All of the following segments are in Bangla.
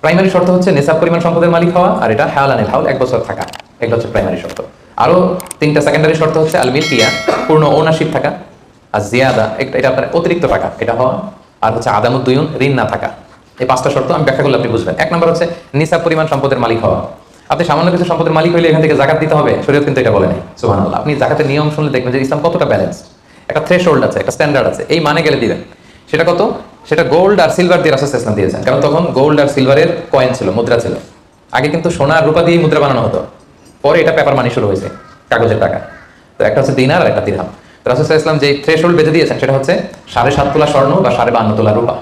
প্রাইমারি শর্ত হচ্ছে নেশাব পরিমাণ সম্পদের মালিক হওয়া, আর এটা হাওলানিল হাউল 1 বছর থাকা। এগুলো হচ্ছে প্রাইমারি শর্ত। আরো 3টা সেকেন্ডারি শর্ত হচ্ছে আল মিলকিয়া, পূর্ণ ওনারশিপ থাকা, আর জিয়াদা, এটা আপনার অতিরিক্ত টাকা এটা হওয়া, আর হচ্ছে আদামুদ্দুয়ুন, ঋণ না থাকা। এই 5টা শর্ত আমি ব্যাখ্যা করলে আপনি বুঝবেন। 1 নম্বর হচ্ছে নিসাব পরিমাণ সম্পদের মালিক হওয়া। আপনি সামান্য কিছু সম্পদের মালিক হইলে এখান থেকে জাকাত দিতে হবে, শরীয়ত কিন্তু এটা বলে নাই। সুবহানাল্লাহ। আপনি জাকাতের নিয়ম শুনলে দেখবেন যে ইসলাম কতটা ব্যালেন্স। একটা থ্রেশহোল্ড আছে, একটা স্ট্যান্ডার্ড আছে, এই মানে গেলে দিবেন। সেটা কত? সেটা গোল্ড আর সিলভার দিয়ে রাসূল ইসলাম দিয়েছেন, কারণ তখন গোল্ড আর সিলভারের কয়েন ছিল, মুদ্রা ছিল। আগে কিন্তু সোনা আর রূপা দিয়ে মুদ্রা বানানো হতো, পরে এটা পেপার মানি শুরু হয়েছে, কাগজের টাকা। তো একটা হচ্ছে দিনার আর একটা দিরহাম। রাসূল ইসলাম যে থ্রেশহোল্ড বেঁধে দিয়েছেন সেটা হচ্ছে 7.5 তোলা স্বর্ণ বা 52.5 তোলা রূপা।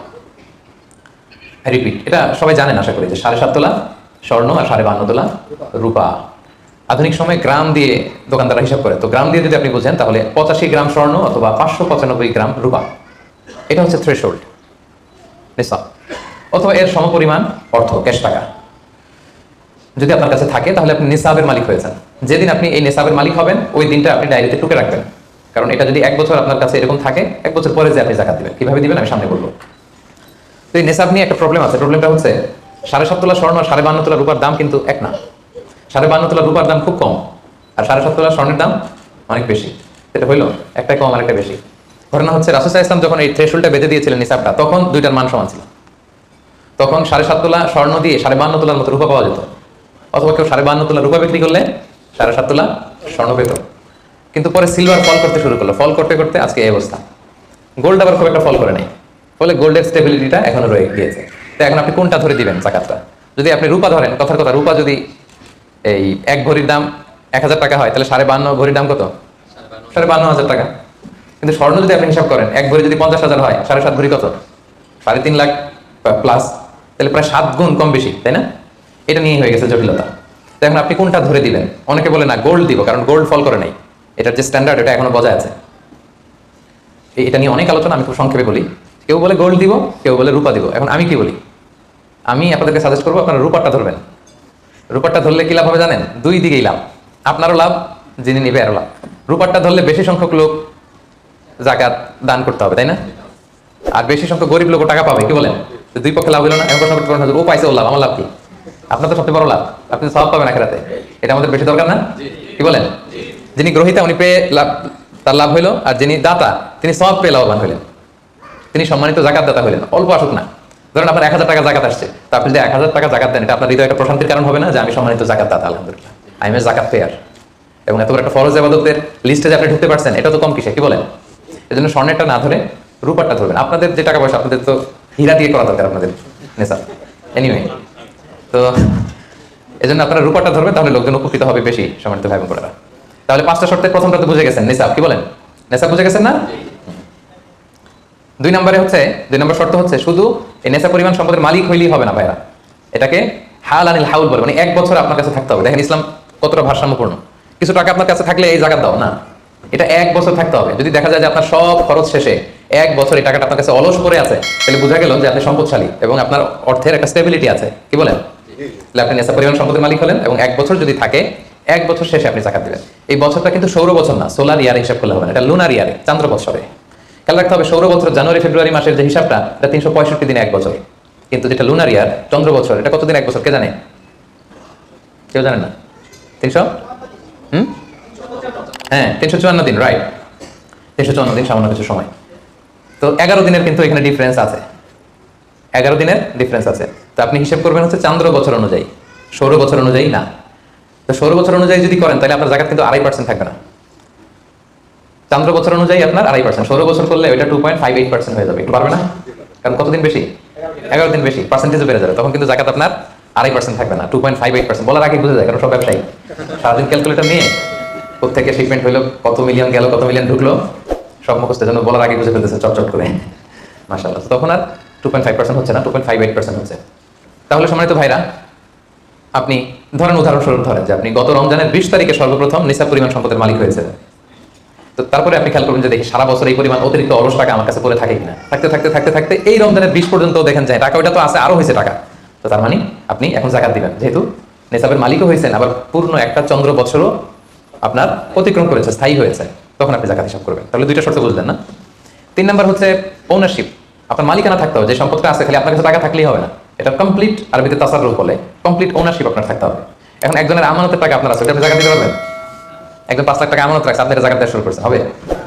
রিপিট, এটা সবাই জানেন আশা করি, যে 7.5 তোলা স্বর্ণ আর 52.5 তোলা রূপা। আধুনিক সময়ে গ্রাম দিয়ে দোকানদাররা হিসাব করে, তো গ্রাম দিয়ে যদি আপনি বুঝেন তাহলে 85 গ্রাম স্বর্ণ অথবা 595 গ্রাম রূপা, এটা হচ্ছে থ্রেশহোল্ড নিসাব, অথবা এর সমপরিমাণ অর্থ, ক্যাশ টাকা যদি আপনার কাছে থাকে, তাহলে আপনি নিসাবের মালিক হয়েছেন। যেদিন আপনি এই নিসাবের মালিক হবেন ওই দিনটা আপনি ডায়েরিতে টুকে রাখবেন, কারণ এটা যদি 1 বছর আপনার কাছে এরকম থাকে, 1 বছর পরে যে আপনি জাকাত দিবেন, কিভাবে দিবেন আমি সামনে বলবো। তো এই নিসাব নিয়ে একটা প্রবলেম আছে। প্রবলেমটা হচ্ছে 7.5 তোলা স্বর্ণ আর 52.5 তোলা রূপার দাম কিন্তু এক না। 52.5 তোলা রূপার দাম খুব কম, আর 7.5 তোলা স্বর্ণের দাম অনেক বেশি। এটা হইলো একটা কম আর একটা বেশি। ঘটনা হচ্ছে রাসূল সাল্লাল্লাহু আলাইহি ওয়াসাল্লাম যখন এই থ্রেশহোল্ডটা বেঁধে দিয়েছিলেন নিসাবটা, তখন দুইটার মান সমান ছিল। তখন 7.5 তোলা স্বর্ণ দিয়ে 52.5 তোলার মতো রূপা পাওয়া যেত, অথবা কেউ 52.5 তোলা রূপা বিক্রি করলে 7.5 তোলা স্বর্ণ পেত। কিন্তু পরে সিলভার ফল করতে শুরু করলো, ফল করতে করতে আজকে এই অবস্থা। গোল্ড আবার খুব একটা ফল করে নাই, ফলে গোল্ডের স্টেবিলিটিটা এখনো রয়ে গিয়েছে। তো এখন আপনি কোনটা ধরে দিবেন জাকাতটা? যদি আপনি রূপা ধরেন, কথার কথা, রূপা যদি এই 1 ভরির দাম 1000 টাকা হয়, তাহলে 52.5 ভরির দাম কত? 52,000 টাকা। কিন্তু স্বর্ণ যদি আপনি হিসাব করেন, 1 ভরি যদি 50,000 হয়, 7.5 ভরি কত? 3.5 লাখ প্লাস, তাহলে প্রায় 7 গুণ কম বেশি, তাই না? এটা নিয়ে হয়ে গেছে জটিলতা। তো এখন আপনি কোনটা ধরে দিবেন? অনেকে বলে না গোল্ড দিব, কারণ গোল্ড ফল করে নাই, এটার যে স্ট্যান্ডার্ড এটা এখনো বজায় আছে। এটা নিয়ে অনেক আলোচনা, আমি খুব সংক্ষেপে বলি। কেউ বলে গোল্ড দিব, কেউ বলে রূপা দিব। এখন আমি কি বলি? আমি আপনাদেরকে সাজেস্ট করবো আপনারা রূপারটা ধরবেন। রূপারটা ধরলে কি লাভ হবে জানেন? 2 দিকেই লাভ, আপনারও লাভ, যিনি নিবে আরও লাভ। রূপারটা ধরলে বেশি সংখ্যক লোক জাকাত দান করতে হবে, তাই না? আর বেশি সংখ্যক গরিব লোক টাকা পাবে, কি বলেন? 2 পক্ষে লাভ হলো না? এখন প্রশ্ন করতে পারেন, ও পাইছে, ও লাভ, আমার লাভ কি? আপনার তো সবচেয়ে বড় লাভ, আপনি সওয়াব পাবেন আখিরাতে। এটা আমাদের বেশি দরকার না? কি বলেন? যিনি গ্রহীতা উনি পেয়ে লাভ, তার লাভ হইলো, আর যিনি দাতা তিনি সওয়াব পেয়ে লাভবান হইলেন, তিনি সম্মানিত জাকাত দাতা হইলেন। অল্প আসুক না, ধরেন আপনার 1000 টাকা জাকাত আসছে, তা আপনি যদি 1000 টাকা জাকাত দেন, এটা আপনার হৃদয়ে একটা প্রশান্তির কারণ হবে না যে আমি সম্মানিত জাকাত দাতা, আলহামদুলিল্লাহ, আই এম এ জাকাত পেয়ার। এবং এত বড় একটা ফরজ ইবাদতের লিস্টে যে আপনি ঢুকতে পারছেন, এটা তো কম কিসে, কি বলেন? এজন্য স্বর্ণেরটা না ধরে রূপারটা ধরবেন। আপনাদের যে টাকা পয়সা, আপনাদের তো হীরা দিয়ে করা দরকার আপনাদের নেশা। এনিওয়ে, তো এজন্য আপনারা রূপারটা ধরবেন, তাহলে লোকজন উপকৃত হবে বেশি, সম্মানিত ভাই বোনেরা। তাহলে 5টা শর্তের প্রথমটা তো বুঝে গেছেন, নেশাব, কি বলেন? নেশাব বুঝে গেছেন না? 2 নম্বরে হচ্ছে, 2 নম্বর শর্ত হচ্ছে শুধু এই নেশা পরিমাণ সম্পদের মালিক হইলেই হবে না ভাইরা, এটাকে হালানিল হাউল বলে, মানে 1 বছর আপনার কাছে থাকতে হবে। দেখেন ইসলাম কতটা ভারসাম্যপূর্ণ। কিছু টাকা আপনার কাছে থাকলে এই জাকাত দাও না, এটা 1 বছর থাকতে হবে। যদি দেখা যায় যে আপনার সব খরচ শেষে 1 বছর এই টাকাটা আপনার কাছে অলস পড়ে আছে, তাহলে বোঝা গেল যে আপনি সম্পদশালী এবং আপনার অর্থের একটা স্টেবিলিটি আছে, কি বলেন? তাহলে আপনি নেশা পরিমাণ সম্পদের মালিক হলেন, এবং 1 বছর যদি থাকে, 1 বছর শেষে আপনি জাকাত দিবেন। এই বছরটা কিন্তু সৌর বছর না, সোলার ইয়ারে হিসাব করলে হবে না, এটা লুনার ইয়ারে, চান্দ্র বছরে। খেয়াল রাখতে হবে, সৌর বছর জানুয়ারি ফেব্রুয়ারি মাসের যে হিসাবটা, এটা 365 দিনে 1 বছর। কিন্তু যেটা লুনার ইয়ার, চন্দ্র বছর, এটা কতদিন 1 বছর কে জানে? কেউ জানে না? 300 হ্যাঁ 354 দিন, রাইট, 354 দিন, সামান্য কিছু সময়। তো 11 দিনের কিন্তু এখানে ডিফারেন্স আছে, 11 দিনের ডিফারেন্স আছে। তো আপনি হিসাব করবেন হচ্ছে চান্দ্র বছর অনুযায়ী, সৌর বছর অনুযায়ী না। তো সৌর বছর অনুযায়ী যদি করেন, তাহলে আপনার জাকাত কিন্তু 2.5% থাকবে না। চান্দ্র বছর অনুযায়ী আপনার 2.5%, সৌর বছর করলে ওইটা 2.58% হয়ে যাবে। একটু পারবে না? কারণ কতদিন বেশি? 11 দিন বেশি, পার্সেন্টেজও বেড়ে যাবে। তখন কিন্তু জাকাত আপনার 2.5% থাকবে না, 2.58%। বলার আগে বুঝে যায়, কারণ সব ব্যবসায়ী সারাদিন ক্যালকুলেটর নিয়ে কোথেকে শিপমেন্ট হইলো, কত মিলিয়ন গেল, কত মিলিয়ন ঢুকলো, সব মুখস্থের জন্য বলার আগে বুঝে ফেলতেছে চটচট করে, মাশাআল্লাহ। তখন আর 2.5% হচ্ছে না, 2.58% হচ্ছে। তাহলে সম্মানিত ভাইরা, আপনি ধরেন, উদাহরণস্বরূপ ধরেন যে আপনি গত রমজানের 20 তারিখে সর্বপ্রথম নিসাব পরিমাণ সম্পদের মালিক হয়েছে। তো তারপরে আপনি খেয়াল করবেন যে দেখি সারা বছর এই পরিমাণ অতিরিক্ত অলস টাকা আমার কাছে পড়ে থাকে কিনা। থাকতে থাকতে থাকতে থাকতে এই রমজানের 20 পর্যন্ত দেখেন যায় টাকা ওইটা তো আছে, আরো হয়েছে টাকা। তো তার মানে আপনি এখন জাকাত দিবেন, যেহেতু নিসাবের মালিকও হয়েছেন, আবার পূর্ণ একটা চন্দ্র বছরও আপনার অতিক্রম করেছে, স্থায়ী হয়েছে, তখন আপনি জাকাত হিসাব করবেন। তাহলে 2টা শর্ত বুঝলেন না? 3 নাম্বার হচ্ছে ওনারশিপ, আপনার মালিকানা থাকতে হবে, যে সম্পদটা আছে খালি আপনার কাছে টাকা থাকলেই হবে না, এটা কমপ্লিট, আরবিতে তাসাররুফ বলে, কমপ্লিট ওনারশিপ আপনার থাকতে হবে। এখন একজনের আমানতের টাকা আপনার আছে, আপনি জাকাত দিতে পারবেন? একজন 5 লাখ টাকা আমানত রাখছে, আপনি জাকাত দেওয়া শুরু করছেন, হবে?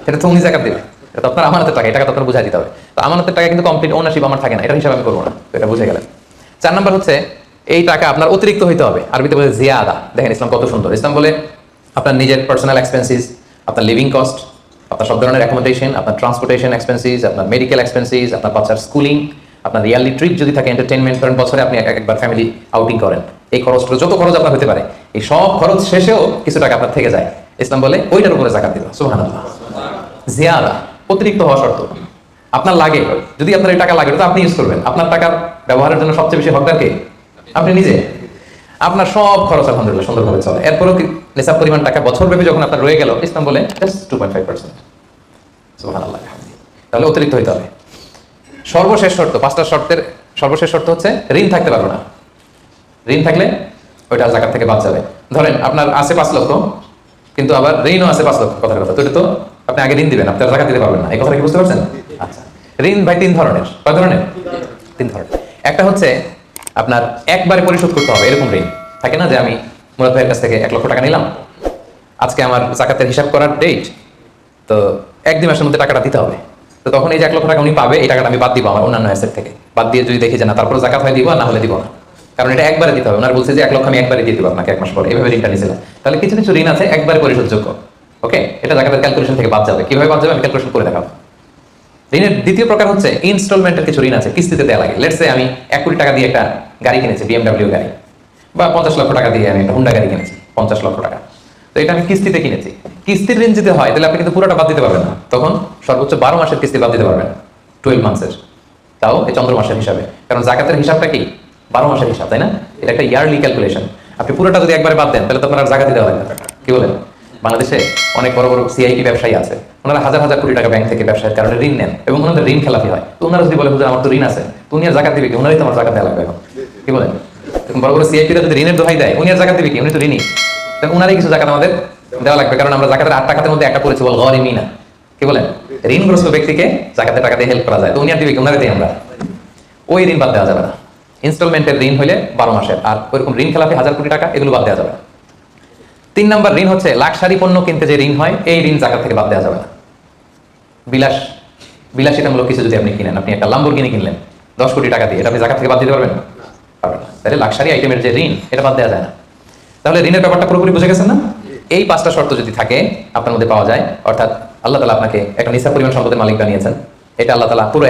সেটা তো উনি জাকাত দিবে, এটা তো আপনার আমানতের টাকা, এই টাকা তো আপনার বুঝাই দিতে হবে। তো আমানতের টাকা কিন্তু কমপ্লিট ওনারশিপ আমার থাকে না, এটা হিসাব আমি করবো না, তো এটা বুঝে গেলেন। 4 নাম্বার হচ্ছে এই টাকা আপনার অতিরিক্ত হইতে হবে, আরবিতে বলে জিয়াদা। দেখেন ইসলাম কত সুন্দর, ইসলাম বলে আপনার নিজের পার্সোনাল এক্সপেন্সিস, আপনার লিভিং কস্ট, আপনার সব ধরনের অ্যাকোমোডেশন, আপনার ট্রান্সপোর্টেশন এক্সপেন্সিস, আপনার মেডিকেল এক্সপেন্সিস, আপনার বাচ্চার স্কুলিং, আপনার ইয়ারলি ট্রিপ যদি থাকে, এন্টারটেইনমেন্ট করেন, বছরে আপনি একবার ফ্যামিলি আউটিং করেন, এই খরচগুলো যত খরচ আপনার হতে পারে, এই সব খরচ শেষেও কিছু টাকা আপনার থেকে যায়, ইসলাম বলে ওইটার উপরে যাকাত দিবা। সুবহানাল্লাহ। জিয়াদা, অতিরিক্ত হওয়া শর্ত। আপনার লাগে, যদি আপনার এই টাকা লাগে তো আপনি ইউজ করবেন। আপনার টাকার ব্যবহারের জন্য সবচেয়ে বেশি হকদার কে? আপনি নিজে। আপনার সব খরচ আলহামদুলিল্লাহ সুন্দরভাবে চলে, এরপরও নিসাব পরিমাণ টাকা বছরব্যাপী যখন আপনার রয়ে গেল, ইসলাম বলে জাস্ট 2.5%। সুবহানাল্লাহ। তাহলে অতিরিক্ত হইতে হবে। সর্বশেষ শর্ত, 5টা শর্তের সর্বশেষ শর্ত হচ্ছে ঋণ থাকতে পারবে না। ঋণ থাকলে ওইটা জাকাত থেকে বাদ যাবে। ধরেন আপনার আছে 5 লক্ষ, কিন্তু আবার ঋণও আছে 5 লক্ষ, কথার কথা, তো এটা তো আপনি আগে ঋণ দিবেন, আপনি জাকাত দিতে পারবেন না, এই কথা কি বুঝতে পারছেন? আচ্ছা, ঋণ ভাই 3 ধরনের। কয় ধরনের? 3 ধরনের। একটা হচ্ছে আপনার একবারে পরিশোধ করতে হবে, এরকম ঋণ থাকে না, যে আমি মুরাদ ভাইয়ের কাছ থেকে 1 লক্ষ টাকা নিলাম, আজকে আমার জাকাতের হিসাব করার ডেট, তো 1-2 মাসের মধ্যে টাকাটা দিতে হবে। তো তখন এই যে 1 লক্ষ টাকা উনি পাবে, এই টাকাটা আমি বাদ দিব আমার অন্যান্য অ্যাসেট থেকে, বাদ দিয়ে যদি দেখি যে না তারপরে জাকাত হয় দিব, না হলে দিব না, কারণ এটা একবারে দিতে হবে। ওনার বলছে যে 1 লক্ষ আমি একবারে দিয়ে দিব আপনাকে 1 মাস পরে, এইভাবে ঋণটা নিয়েছিলাম। তাহলে কিছু কিছু ঋণ আছে একবারে পরিশোধযোগ্য, ওকে, এটা জাকাতের ক্যালকুলেশন থেকে বাদ যাবে। কিভাবে বাদ যাবে আমি ক্যালকুলেশন করে দেখাবো। ঋণের দ্বিতীয় প্রকার হচ্ছে ইনস্টলমেন্টের কিছু ঋণ আছে, কিস্তিতে দেওয়া লাগে। লেটস সে আমি 1 কোটি টাকা দিয়ে একটা গাড়ি কিনেছি, BMW গাড়ি, বা 50 লক্ষ টাকা দিয়ে আমি একটা হুন্ডা গাড়ি কিনেছি, 50 লক্ষ টাকা, তো এটা আমি কিস্তিতে কিনেছি। কিস্তির ঋণ যদি হয় তাহলে আপনি কিন্তু পুরোটা বাদ দিতে পারবেন না, তখন সর্বোচ্চ 12 মাসের কিস্তি বাদ দিতে পারবেন, 12 মান্থসের, তাও এই চন্দ্র মাসের হিসাবে, কারণ জাকাতের হিসাবটা কি 12 মাসের হিসাব, তাই না? এটা একটা ইয়ারলি ক্যালকুলেশন। আপনি পুরোটা যদি একবারে বাদ দেন তাহলে তো আপনার জাকাত দিতে হবে না। কি বলেন? বাংলাদেশে অনেক বড় বড় সিআইপি ব্যবসায়ী আছে, ওনারা হাজার হাজার কোটি টাকা ব্যাংক থেকে ব্যবসায়ের কারণে ঋণ নেন, এবং ওনাদের ঋণ খেলাপি হয়। তো ওনারা যদি বলে হুজুর আমার তো ঋণ আছে, তো উনি আর জাকাত দিবে কি? ওনারই তো আমার জাকাত দেওয়া লাগবে এখন। কি বলেন? এরকম বড় বড় সিআইপিরা যদি ঋণের দোহাই দেয়, উনি আর জাকাত দিবে কি? উনি তো ঋণী, তাহলে ওনারই কিছু জাকাত আমাদের দেওয়া লাগবে, কারণ আমরা জাকাতের 8 টাকার মধ্যে একটা পড়েছি, বল গরিমিনা। কি বলেন? ঋণগ্রস্ত ব্যক্তিকে জাকাতের টাকা দিয়ে হেল্প করা যায়, তো উনি আর দিবে কি? ওনারে দিই আমরা। ওই ঋণ বাদ দেওয়া যাবে না। ইনস্টলমেন্টের ঋণ হইলে 12 মাসের, আর ওইরকম ঋণ খেলাপি 1000 কোটি টাকা, এগুলো বাদ দেওয়া যাবে না। 3 নাম্বার ঋণ হচ্ছে লাক্সারি পণ্য কিনতে যে ঋণ হয়, এই ঋণ জাকাত থেকে বাদ দেওয়া যাবে না। বিলাসিতামূলক কিছু যদি আপনি কিনেন, আপনি একটা লাম্বরগিনি কিনলেন 10 কোটি টাকা দিয়ে, এটা আপনি জাকাত থেকে বাদ দিতে পারবেন? পারবেন না। তাহলে লাক্সারি আইটেমের যে ঋণ, এটা বাদ দেওয়া যায় না। তাহলে ঋণের ব্যাপারটা পুরোপুরি বুঝে গেছেন না? এই 5টা শর্ত যদি থাকে আপনার মধ্যে পাওয়া যায়, অর্থাৎ আল্লাহ তাআলা আপনাকে একটা নিসাব পরিমাণ সম্পদের মালিক বানিয়েছেন, এটা আল্লাহ তাআলা পুরো